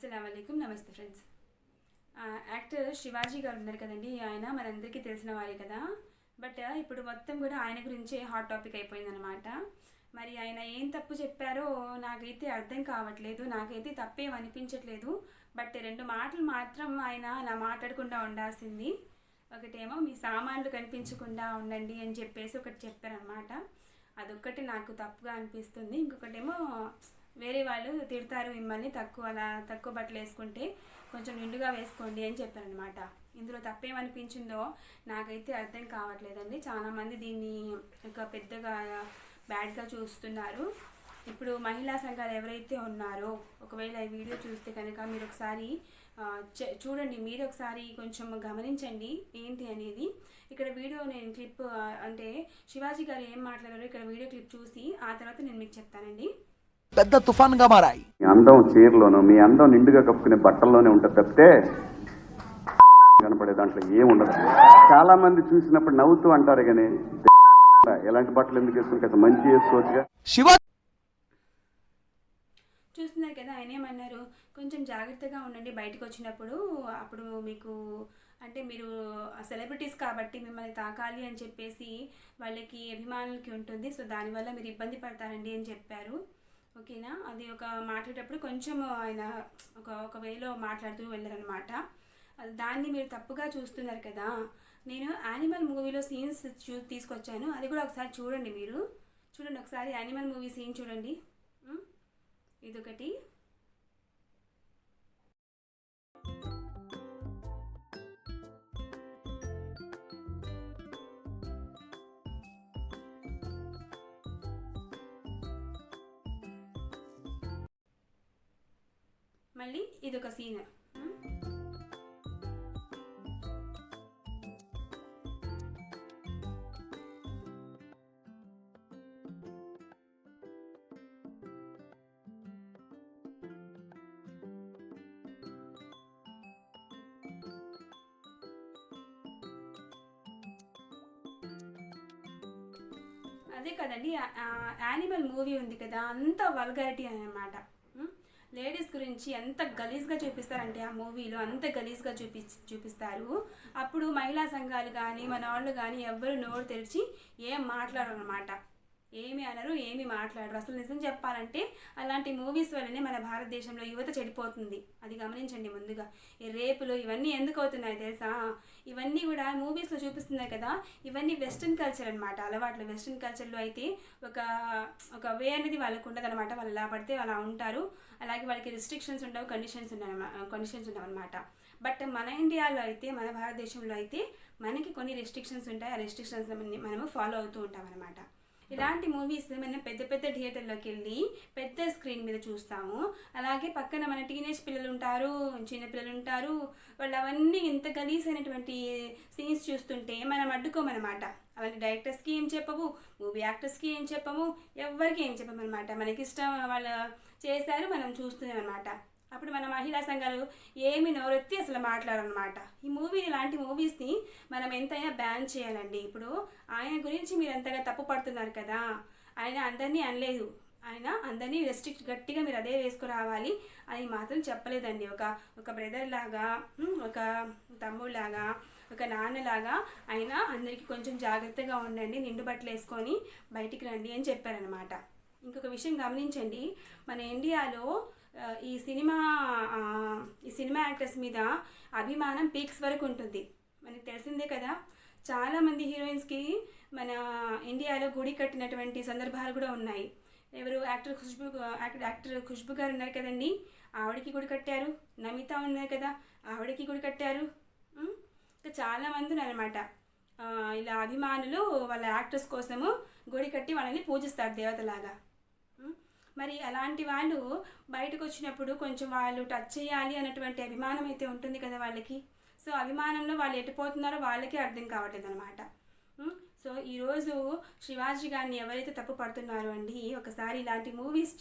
అస్సలం అయికం నమస్తే ఫ్రెండ్స్. యాక్టర్ శివాజీ గారు ఉన్నారు కదండి, ఆయన మనందరికీ తెలిసిన వారే కదా. బట్ ఇప్పుడు మొత్తం కూడా ఆయన గురించే హాట్ టాపిక్ అయిపోయిందనమాట. మరి ఆయన ఏం తప్పు చెప్పారో నాకైతే అర్థం కావట్లేదు, నాకైతే తప్పేం అనిపించట్లేదు. బట్ రెండు మాటలు మాత్రం ఆయన నా మాట్లాడకుండా ఉండాల్సింది. ఒకటేమో మీ సామాన్లు కనిపించకుండా ఉండండి అని చెప్పేసి ఒకటి చెప్పారనమాట. అదొక్కటి నాకు తప్పుగా అనిపిస్తుంది. ఇంకొకటేమో వేరే వాళ్ళు తిడతారు మిమ్మల్ని, తక్కువ బట్టలు వేసుకుంటే కొంచెం నిండుగా వేసుకోండి అని చెప్పారనమాట. ఇందులో తప్పేమనిపించిందో నాకైతే అర్థం కావట్లేదండి. చాలామంది దీన్ని ఒక పెద్దగా బ్యాడ్గా చూస్తున్నారు. ఇప్పుడు మహిళా సంఘాలు ఎవరైతే ఉన్నారో ఒకవేళ ఈ వీడియో చూస్తే కనుక మీరు ఒకసారి చూడండి, మీరు ఒకసారి కొంచెం గమనించండి ఏంటి అనేది. ఇక్కడ వీడియో నేను క్లిప్ అంటే శివాజీ గారు ఏం మాట్లాడారో ఇక్కడ వీడియో క్లిప్ చూసి ఆ తర్వాత నేను మీకు చెప్తానండి. పెద్ద తుఫాన్గా మారాయి. మీ అందం చీరలోనూ, మీ అందం నిండుగా కప్పుకునే బట్టల్లోనే ఉంటుంది తప్పితే కనపడే దాంట్లో ఏముండదు. చాలా మంది చూసినప్పుడు నవ్వుతూ అంటారు కానీ ఎలాంటి బట్టలు ఎందుకు వేసుకుని కదా మంచి వేసుకోవచ్చుగా. చూస్తున్నారు కదా, ఆయన ఏమన్నారు, కొంచెం జాగ్రత్తగా ఉండండి బయటకు వచ్చినప్పుడు. అప్పుడు మీకు అంటే మీరు సెలబ్రిటీస్ కాబట్టి మిమ్మల్ని తాకాలి అని చెప్పేసి వాళ్ళకి అభిమానులకి ఉంటుంది. సో దానివల్ల మీరు ఇబ్బంది పడతారండి అని చెప్పారు. ఓకేనా, అది ఒక మాట్లాడేటప్పుడు కొంచెం ఆయన ఒక వేలో మాట్లాడుతూ వెళ్ళారనమాట. దాన్ని మీరు తప్పుగా చూస్తున్నారు కదా. నేను యానిమల్ మూవీలో సీన్స్ తీసుకొచ్చాను, అది కూడా ఒకసారి చూడండి. మీరు చూడండి ఒకసారి యానిమల్ మూవీ సీన్ చూడండి. ఇదొకటి. మళ్ళీ ఇదొక సీన్. అదే కదండి, యానిమల్ మూవీ ఉంది కదా, అంత వల్గారిటీ అన్నమాట. లేడీస్ గురించి ఎంత గలీజ్గా చూపిస్తారంటే ఆ మూవీలో అంత గలీజ్గా చూపిస్తారు. అప్పుడు మహిళా సంఘాలు కానీ మన వాళ్ళు కానీ ఎవ్వరు నోరు తెరిచి ఏం మాట్లాడరు అనమాట. ఏమి అనరు, ఏమి మాట్లాడరు. అసలు నిజం చెప్పాలంటే అలాంటి మూవీస్ వల్లనే మన భారతదేశంలో యువత చెడిపోతుంది. అది గమనించండి. ముందుగా ఈ రేపులు ఇవన్నీ ఎందుకు అవుతున్నాయి తెలుసా? ఇవన్నీ కూడా మూవీస్లో చూపిస్తున్నాయి కదా. ఇవన్నీ వెస్ట్రన్ కల్చర్ అనమాట, అలవాట్లు. వెస్ట్రన్ కల్చర్లో అయితే ఒక వే అనేది వాళ్ళకు ఉండదు అనమాట. వాళ్ళు ఎలా పడితే అలా ఉంటారు. అలాగే వాళ్ళకి రిస్ట్రిక్షన్స్ ఉండవు, కండిషన్స్ ఉండవు అనమాట. బట్ మన ఇండియాలో అయితే, మన భారతదేశంలో అయితే మనకి కొన్ని రెస్ట్రిక్షన్స్ ఉంటాయి. ఆ రెస్ట్రిక్షన్స్ మనము ఫాలో అవుతూ ఉంటాం అనమాట. ఇలాంటి మూవీస్ మనం పెద్ద పెద్ద థియేటర్లోకి వెళ్ళి పెద్ద స్క్రీన్ మీద చూస్తాము. అలాగే పక్కన మన టీనేజ్ పిల్లలు ఉంటారు, చిన్నపిల్లలు ఉంటారు. వాళ్ళు అవన్నీ ఇంత గలీజ్ అయినటువంటి సీన్స్ చూస్తుంటే మనం అడ్డుకోమన్నమాట. అలాంటి డైరెక్టర్స్కి ఏం చెప్పము, మూవీ యాక్టర్స్కి ఏం చెప్పము, ఎవరికి ఏం చెప్పమన్నమాట. మనకి ఇష్టం వాళ్ళు చేశారు, మనం చూస్తున్నాం అనమాట. అప్పుడు మన మహిళా సంఘాలు ఏమి నోరెత్తి అసలు మాట్లాడనమాట. ఈ ఇలాంటి మూవీస్ని మనం ఎంతైనా బ్యాన్ చేయాలండి. ఇప్పుడు ఆయన గురించి మీరు ఎంతగా తప్పు పడుతున్నారు కదా. ఆయన అందరినీ అనలేదు, ఆయన అందరినీ గట్టిగా మీరు అదే వేసుకురావాలి అని మాత్రం చెప్పలేదండి. ఒక బ్రదర్ లాగా, ఒక తమ్ముళ్ళలాగా, ఒక నాన్నలాగా ఆయన అందరికీ కొంచెం జాగ్రత్తగా ఉండండి, నిండు బట్టలు వేసుకొని బయటికి రండి అని చెప్పారనమాట. ఇంకొక విషయం గమనించండి, మన ఇండియాలో ఈ సినిమా యాక్టర్స్ మీద అభిమానం పీక్స్ వరకు ఉంటుంది. మనకి తెలిసిందే కదా. చాలామంది హీరోయిన్స్కి మన ఇండియాలో గుడి కట్టినటువంటి సందర్భాలు కూడా ఉన్నాయి. ఎవరు యాక్టర్ ఖుష్బు గారు ఉన్నారు కదండి, ఆవిడకి గుడి కట్టారు. నమిత ఉన్నారు కదా, ఆవిడకి గుడి కట్టారు. ఇంకా చాలామంది ఉన్నారన్నమాట. ఇలా అభిమానులు వాళ్ళ యాక్టర్స్ కోసము గుడి కట్టి వాళ్ళని పూజిస్తారు దేవతలాగా. మరి అలాంటి వాళ్ళు బయటకు వచ్చినప్పుడు కొంచెం వాళ్ళు టచ్ చేయాలి అన్నటువంటి అభిమానం అయితే ఉంటుంది కదా వాళ్ళకి. సో అభిమానంలో వాళ్ళు ఎటుపోతున్నారో వాళ్ళకే అర్థం కావట్లేదు అనమాట. సో ఈరోజు శివాజీ గారిని ఎవరైతే తప్పు పడుతున్నారో అండి, ఒకసారి ఇలాంటి మూవీస్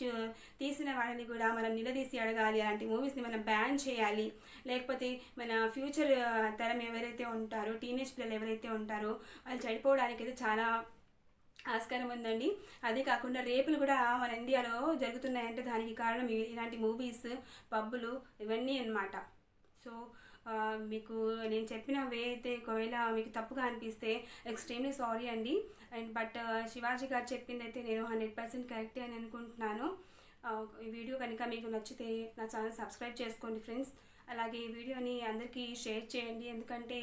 తీసిన వాళ్ళని కూడా మనం నిలదీసి అడగాలి. అలాంటి మూవీస్ని మనం బ్యాన్ చేయాలి. లేకపోతే మన ఫ్యూచర్ తరం ఎవరైతే ఉంటారో, టీనేజ్ పిల్లలు ఎవరైతే ఉంటారో వాళ్ళు చెడిపోవడానికి అయితే చాలా ఆస్కారం ఉందండి. అదే కాకుండా రేపులు కూడా మన ఇండియాలో జరుగుతున్నాయంటే దానికి కారణం ఇలాంటి మూవీస్, పబ్బులు ఇవన్నీ అన్నమాట. సో మీకు నేను చెప్పిన వే అయితే ఒకవేళ మీకు తప్పుగా అనిపిస్తే ఎక్స్ట్రీమ్లీ సారీ అండి. బట్ శివాజీ గారు చెప్పింది అయితే నేను 100% కరెక్టే అని అనుకుంటున్నాను. ఈ వీడియో కనుక మీకు నచ్చితే నా ఛానల్ సబ్స్క్రైబ్ చేసుకోండి ఫ్రెండ్స్. అలాగే ఈ వీడియోని అందరికీ షేర్ చేయండి. ఎందుకంటే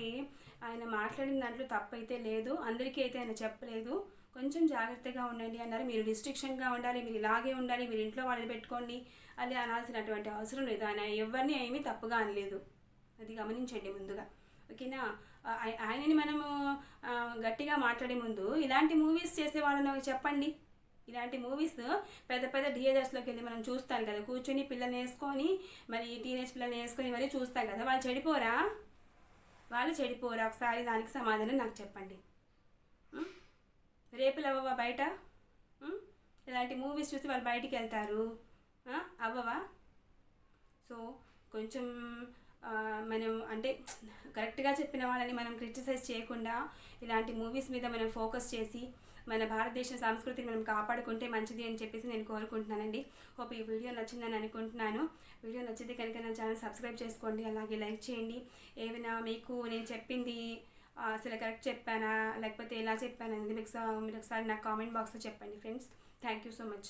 ఆయన మాట్లాడిన దాంట్లో తప్పు అయితే లేదు, అందరికీ అయితే ఆయన చెప్పలేదు. కొంచెం జాగ్రత్తగా ఉండండి అన్నారు. మీరు రిస్ట్రిక్షన్గా ఉండాలి, మీరు ఇలాగే ఉండాలి, మీరు ఇంట్లో వాళ్ళని పెట్టుకోండి అది అనాల్సినటువంటి అవసరం లేదు. ఆయన ఎవరిని ఏమీ తప్పుగా అనలేదు, అది గమనించండి ముందుగా. ఓకేనా? ఆయనని మనము గట్టిగా మాట్లాడే ముందు ఇలాంటి మూవీస్ చేసే వాళ్ళని చెప్పండి. ఇలాంటి మూవీస్ పెద్ద పెద్ద థియేటర్స్లోకి వెళ్ళి మనం చూస్తాం కదా, కూర్చొని పిల్లల్ని వేసుకొని మరి టీనేజ్ పిల్లల్ని వేసుకొని మరీ చూస్తాం కదా, వాళ్ళు చెడిపోరా? వాళ్ళు చెడిపోరా? ఒకసారి దానికి సమాధానం నాకు చెప్పండి. రేపులు అవ్వవా బయట? ఇలాంటి మూవీస్ చూసి వాళ్ళు బయటికి వెళ్తారు, అవ్వవా? సో కొంచెం మనం అంటే కరెక్ట్గా చెప్పిన వాళ్ళని మనం క్రిటిసైజ్ చేయకుండా ఇలాంటి మూవీస్ మీద మనం ఫోకస్ చేసి మన భారతదేశ సంస్కృతిని మనం కాపాడుకుంటే మంచిది అని చెప్పేసి నేను కోరుకుంటున్నానండి. హోప్ ఈ వీడియో నచ్చిందని అనుకుంటున్నాను. వీడియో నచ్చితే కనుక నా ఛానల్ సబ్స్క్రైబ్ చేసుకోండి, అలాగే లైక్ చేయండి. ఏమైనా మీకు నేను చెప్పింది అసలు కరెక్ట్ చెప్పానా లేకపోతే ఎలా చెప్పాను అనేది మీరు ఒకసారి నాకు కామెంట్ బాక్స్లో చెప్పండి friends. Thank you so much.